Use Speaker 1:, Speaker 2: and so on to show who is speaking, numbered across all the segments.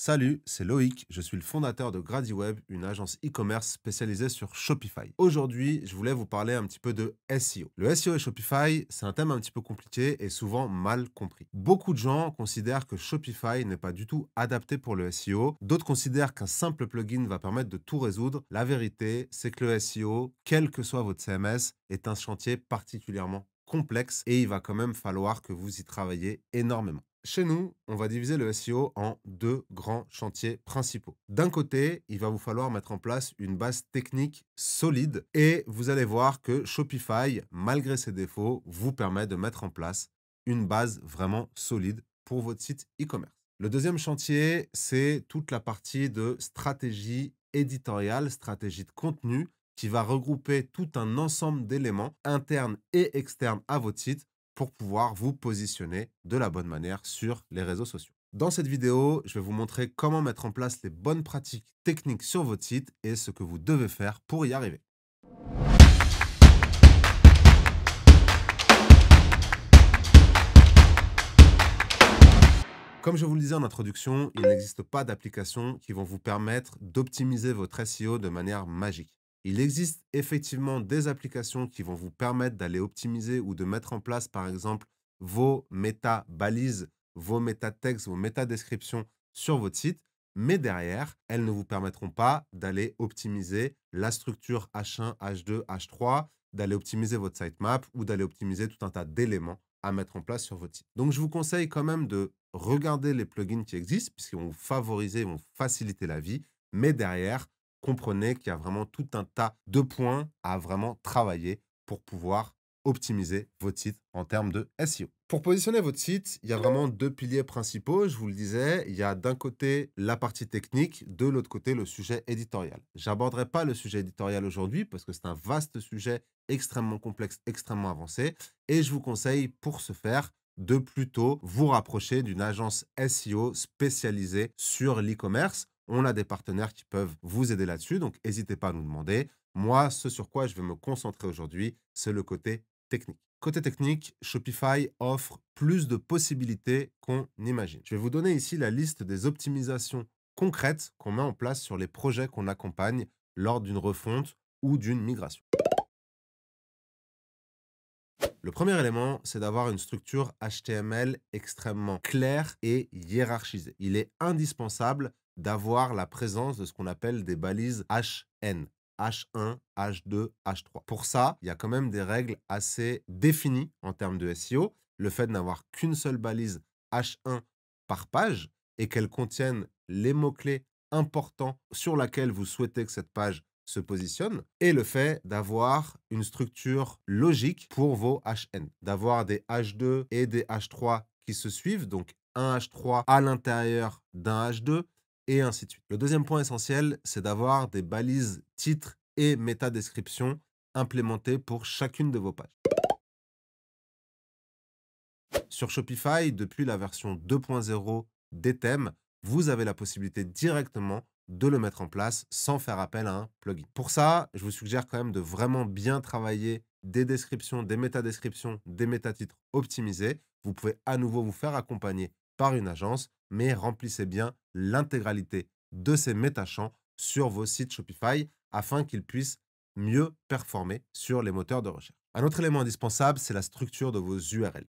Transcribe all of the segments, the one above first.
Speaker 1: Salut, c'est Loïc, je suis le fondateur de GradiWeb, une agence e-commerce spécialisée sur Shopify. Aujourd'hui, je voulais vous parler un petit peu de SEO. Le SEO et Shopify, c'est un thème un petit peu compliqué et souvent mal compris. Beaucoup de gens considèrent que Shopify n'est pas du tout adapté pour le SEO, d'autres considèrent qu'un simple plugin va permettre de tout résoudre. La vérité, c'est que le SEO, quel que soit votre CMS, est un chantier particulièrement complexe et il va quand même falloir que vous y travaillez énormément. Chez nous, on va diviser le SEO en deux grands chantiers principaux. D'un côté, il va vous falloir mettre en place une base technique solide et vous allez voir que Shopify, malgré ses défauts, vous permet de mettre en place une base vraiment solide pour votre site e-commerce. Le deuxième chantier, c'est toute la partie de stratégie éditoriale, stratégie de contenu qui va regrouper tout un ensemble d'éléments internes et externes à votre site pour pouvoir vous positionner de la bonne manière sur les réseaux sociaux. Dans cette vidéo, je vais vous montrer comment mettre en place les bonnes pratiques techniques sur votre site et ce que vous devez faire pour y arriver. Comme je vous le disais en introduction, il n'existe pas d'applications qui vont vous permettre d'optimiser votre SEO de manière magique. Il existe effectivement des applications qui vont vous permettre d'aller optimiser ou de mettre en place, par exemple, vos méta-balises, vos méta-textes, vos méta-descriptions sur votre site. Mais derrière, elles ne vous permettront pas d'aller optimiser la structure H1, H2, H3, d'aller optimiser votre sitemap ou d'aller optimiser tout un tas d'éléments à mettre en place sur votre site. Donc, je vous conseille quand même de regarder les plugins qui existent puisqu'ils vont vous favoriser, ils vont vous faciliter la vie. Mais derrière, comprenez qu'il y a vraiment tout un tas de points à vraiment travailler pour pouvoir optimiser votre site en termes de SEO. Pour positionner votre site, il y a vraiment deux piliers principaux. Je vous le disais, il y a d'un côté la partie technique, de l'autre côté le sujet éditorial. J'aborderai pas le sujet éditorial aujourd'hui parce que c'est un vaste sujet extrêmement complexe, extrêmement avancé. Et je vous conseille pour ce faire de plutôt vous rapprocher d'une agence SEO spécialisée sur l'e-commerce. On a des partenaires qui peuvent vous aider là-dessus, donc n'hésitez pas à nous demander. Moi, ce sur quoi je vais me concentrer aujourd'hui, c'est le côté technique. Côté technique, Shopify offre plus de possibilités qu'on imagine. Je vais vous donner ici la liste des optimisations concrètes qu'on met en place sur les projets qu'on accompagne lors d'une refonte ou d'une migration. Le premier élément, c'est d'avoir une structure HTML extrêmement claire et hiérarchisée. Il est indispensable d'avoir la présence de ce qu'on appelle des balises HN. H1, H2, H3. Pour ça, il y a quand même des règles assez définies en termes de SEO. Le fait de n'avoir qu'une seule balise H1 par page et qu'elle contienne les mots-clés importants sur lesquels vous souhaitez que cette page se positionne et le fait d'avoir une structure logique pour vos HN, d'avoir des H2 et des H3 qui se suivent, donc un H3 à l'intérieur d'un H2 et ainsi de suite. Le deuxième point essentiel, c'est d'avoir des balises titres et métadescription implémentées pour chacune de vos pages. Sur Shopify, depuis la version 2.0 des thèmes, vous avez la possibilité directement de le mettre en place sans faire appel à un plugin. Pour ça, je vous suggère quand même de vraiment bien travailler des descriptions, des métadescriptions, des métatitres optimisés. Vous pouvez à nouveau vous faire accompagner par une agence, mais remplissez bien l'intégralité de ces métachamps sur vos sites Shopify afin qu'ils puissent mieux performer sur les moteurs de recherche. Un autre élément indispensable, c'est la structure de vos URL.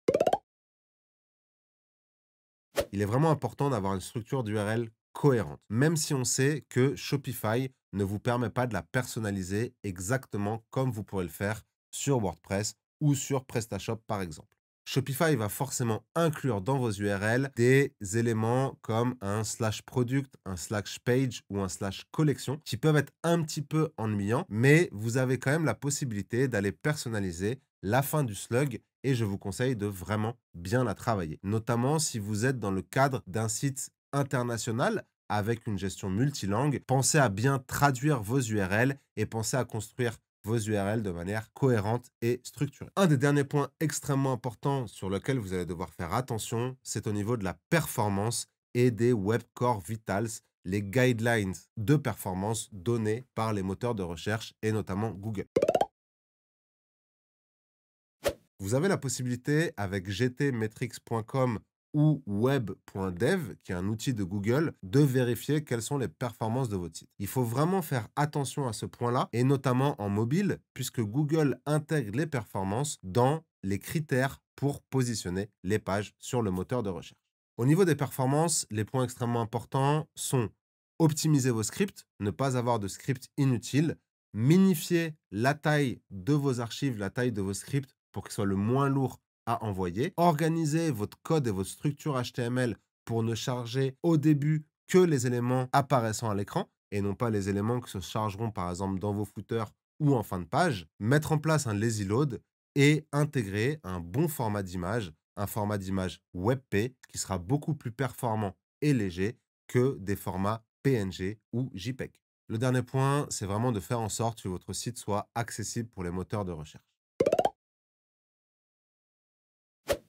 Speaker 1: Il est vraiment important d'avoir une structure d'URL cohérente, même si on sait que Shopify ne vous permet pas de la personnaliser exactement comme vous pourrez le faire sur WordPress ou sur PrestaShop par exemple. Shopify va forcément inclure dans vos URL des éléments comme un slash product, un slash page ou un slash collection qui peuvent être un petit peu ennuyants, mais vous avez quand même la possibilité d'aller personnaliser la fin du slug et je vous conseille de vraiment bien la travailler. Notamment si vous êtes dans le cadre d'un site international avec une gestion multilangue, pensez à bien traduire vos URL et pensez à construire vos URL de manière cohérente et structurée. Un des derniers points extrêmement importants sur lequel vous allez devoir faire attention, c'est au niveau de la performance et des Web Core Vitals, les guidelines de performance donnés par les moteurs de recherche et notamment Google. Vous avez la possibilité avec gtmetrics.com ou web.dev, qui est un outil de Google, de vérifier quelles sont les performances de votre site. Il faut vraiment faire attention à ce point-là, et notamment en mobile, puisque Google intègre les performances dans les critères pour positionner les pages sur le moteur de recherche. Au niveau des performances, les points extrêmement importants sont optimiser vos scripts, ne pas avoir de scripts inutiles, minifier la taille de vos archives, la taille de vos scripts pour qu'ils soient le moins lourds à envoyer, organiser votre code et votre structure HTML pour ne charger au début que les éléments apparaissant à l'écran et non pas les éléments qui se chargeront par exemple dans vos footers ou en fin de page, mettre en place un lazy load et intégrer un bon format d'image, un format d'image WebP qui sera beaucoup plus performant et léger que des formats PNG ou JPEG. Le dernier point, c'est vraiment de faire en sorte que votre site soit accessible pour les moteurs de recherche.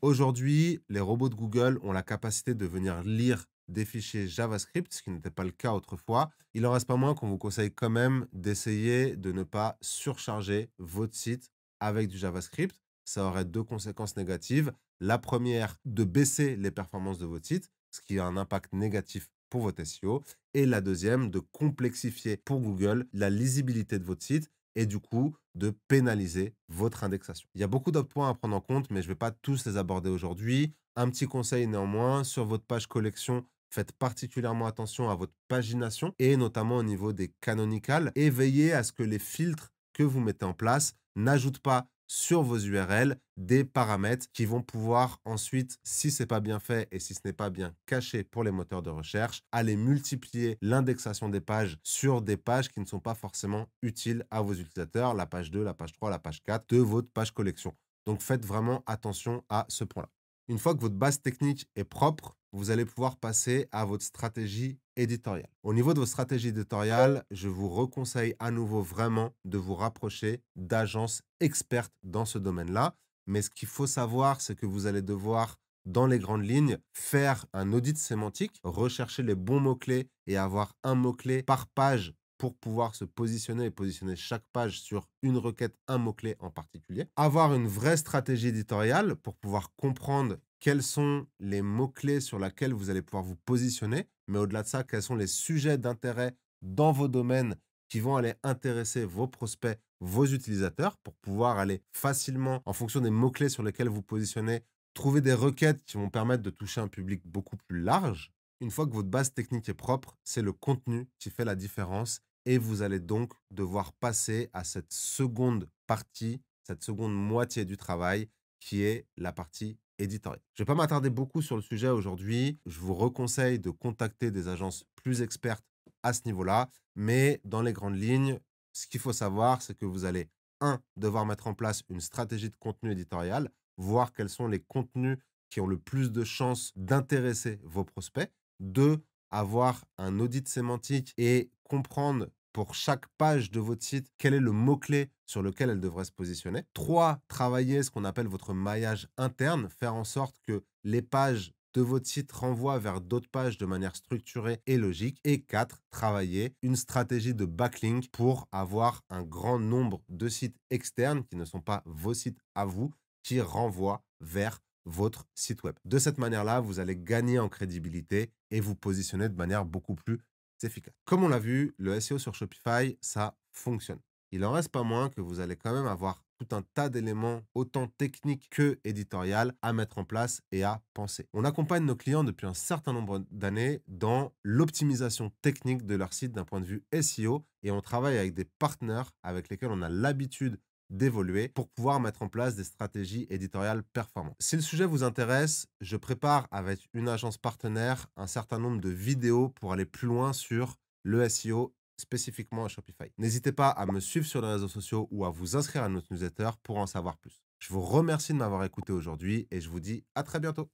Speaker 1: Aujourd'hui, les robots de Google ont la capacité de venir lire des fichiers JavaScript, ce qui n'était pas le cas autrefois. Il en reste pas moins qu'on vous conseille quand même d'essayer de ne pas surcharger votre site avec du JavaScript. Ça aurait deux conséquences négatives. La première, de baisser les performances de votre site, ce qui a un impact négatif pour votre SEO. Et la deuxième, de complexifier pour Google la lisibilité de votre site et du coup, de pénaliser votre indexation. Il y a beaucoup d'autres points à prendre en compte, mais je ne vais pas tous les aborder aujourd'hui. Un petit conseil néanmoins, sur votre page collection, faites particulièrement attention à votre pagination et notamment au niveau des canonicales et veillez à ce que les filtres que vous mettez en place n'ajoutent pas sur vos URL des paramètres qui vont pouvoir ensuite, si ce n'est pas bien fait et si ce n'est pas bien caché pour les moteurs de recherche, aller multiplier l'indexation des pages sur des pages qui ne sont pas forcément utiles à vos utilisateurs, la page 2, la page 3, la page 4 de votre page collection. Donc faites vraiment attention à ce point-là. Une fois que votre base technique est propre, vous allez pouvoir passer à votre stratégie éditoriale. Au niveau de votre stratégie éditoriale, je vous reconseille à nouveau vraiment de vous rapprocher d'agences expertes dans ce domaine-là. Mais ce qu'il faut savoir, c'est que vous allez devoir, dans les grandes lignes, faire un audit sémantique, rechercher les bons mots-clés et avoir un mot-clé par page pour pouvoir se positionner et positionner chaque page sur une requête, un mot-clé en particulier. Avoir une vraie stratégie éditoriale pour pouvoir comprendre quels sont les mots-clés sur lesquels vous allez pouvoir vous positionner, mais au-delà de ça, quels sont les sujets d'intérêt dans vos domaines qui vont aller intéresser vos prospects, vos utilisateurs, pour pouvoir aller facilement, en fonction des mots-clés sur lesquels vous positionnez, trouver des requêtes qui vont permettre de toucher un public beaucoup plus large. Une fois que votre base technique est propre, c'est le contenu qui fait la différence et vous allez donc devoir passer à cette seconde partie, cette seconde moitié du travail qui est la partie éditoriale. Je ne vais pas m'attarder beaucoup sur le sujet aujourd'hui. Je vous reconseille de contacter des agences plus expertes à ce niveau-là, mais dans les grandes lignes, ce qu'il faut savoir, c'est que vous allez, un, devoir mettre en place une stratégie de contenu éditorial, voir quels sont les contenus qui ont le plus de chances d'intéresser vos prospects. Deux, avoir un audit sémantique et comprendre pour chaque page de votre site quel est le mot-clé sur lequel elle devrait se positionner. Trois, travailler ce qu'on appelle votre maillage interne, faire en sorte que les pages de votre site renvoient vers d'autres pages de manière structurée et logique. Et quatre, travailler une stratégie de backlink pour avoir un grand nombre de sites externes qui ne sont pas vos sites à vous, qui renvoient vers votre site web. De cette manière-là, vous allez gagner en crédibilité et vous positionner de manière beaucoup plus efficace. Comme on l'a vu, le SEO sur Shopify, ça fonctionne. Il en reste pas moins que vous allez quand même avoir tout un tas d'éléments, autant techniques que éditoriales, à mettre en place et à penser. On accompagne nos clients depuis un certain nombre d'années dans l'optimisation technique de leur site d'un point de vue SEO et on travaille avec des partenaires avec lesquels on a l'habitude d'évoluer pour pouvoir mettre en place des stratégies éditoriales performantes. Si le sujet vous intéresse, je prépare avec une agence partenaire un certain nombre de vidéos pour aller plus loin sur le SEO spécifiquement à Shopify. N'hésitez pas à me suivre sur les réseaux sociaux ou à vous inscrire à notre newsletter pour en savoir plus. Je vous remercie de m'avoir écouté aujourd'hui et je vous dis à très bientôt.